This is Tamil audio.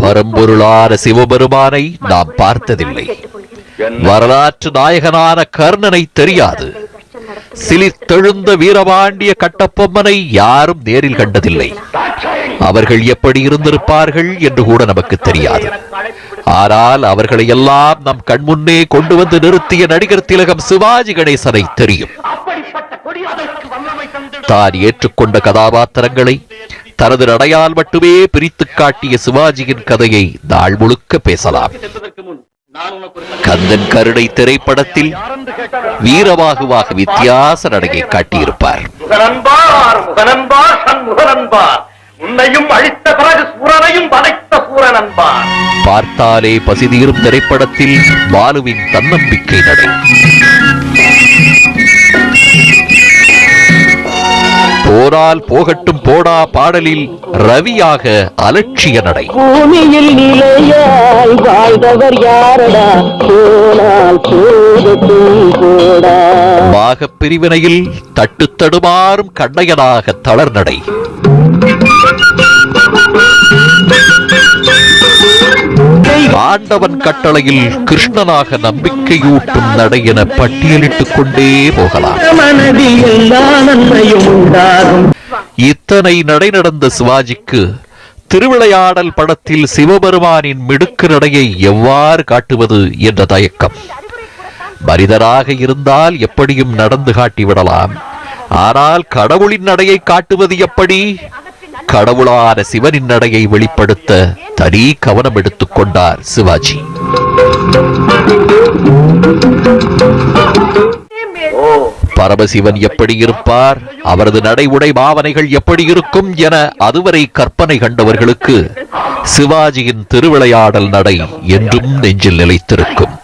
பரம்பொருளான சிவபெருமானை நாம் பார்த்ததில்லை. வரலாற்று நாயகனான கர்ணனை தெரியாது. சிலிர்த்தெழுந்த வீரபாண்டிய கட்டபொம்மனை யாரும் நேரில் கண்டதில்லை. அவர்கள் எப்படி இருந்திருப்பார்கள் என்று கூட நமக்கு தெரியாது. ஆனால் அவர்களை எல்லாம் நம் கண்முன்னே கொண்டு வந்து நிறுத்திய நடிகர் திலகம் சிவாஜி கணேசனை தெரியும். தான் ஏற்றுக்கொண்ட கதாபாத்திரங்களை தனது நடையால் மட்டுமே பிரித்து காட்டிய சிவாஜியின் கதையை நாள் முழுக்க பேசலாம். கந்தன் கருணை திரைப்படத்தில் வீரவாகுவாக வித்தியாச நடையை காட்டியிருப்பார். பார்த்தாலே பசிதீரும் திரைப்படத்தில் பாலுவின் தன்னம்பிக்கை நடை. போனால் போகட்டும் போடா பாடலில் ரவியாக அலட்சிய நடை. பூமியில் நிலையாய் வாழ்ந்தவர் யாரடா, போனால் போகட்டும் போடா. பாகப் பிரிவினையில் தட்டு தடுமாறும் கண்ணையனாக தளர் நடை. ஆண்டவன் கட்டளையில் கிருஷ்ணனாக நம்பிக்கையூட்டும் நடை என பட்டியலிட்டுக் கொண்டே போகலாம். இத்தனை நடை நடந்த சிவாஜிக்கு திருவிளையாடல் படத்தில் சிவபெருமானின் மிடுக்கு நடையை எவ்வாறு காட்டுவது என்ற தயக்கம். மனிதராக இருந்தால் எப்படியும் நடந்து காட்டிவிடலாம். ஆனால் கடவுளின் நடையை காட்டுவது எப்படி? கடவுளான சிவனின் நடையை வெளிப்படுத்த தனி கவனம் எடுத்துக் கொண்டார் சிவாஜி. பரமசிவன் எப்படி இருப்பார், அவரது நடை உடை பாவனைகள் எப்படி இருக்கும் என அதுவரை கற்பனை கண்டவர்களுக்கு சிவாஜியின் திருவிளையாடல் நடை என்றும் நெஞ்சில் நிலைத்திருக்கும்.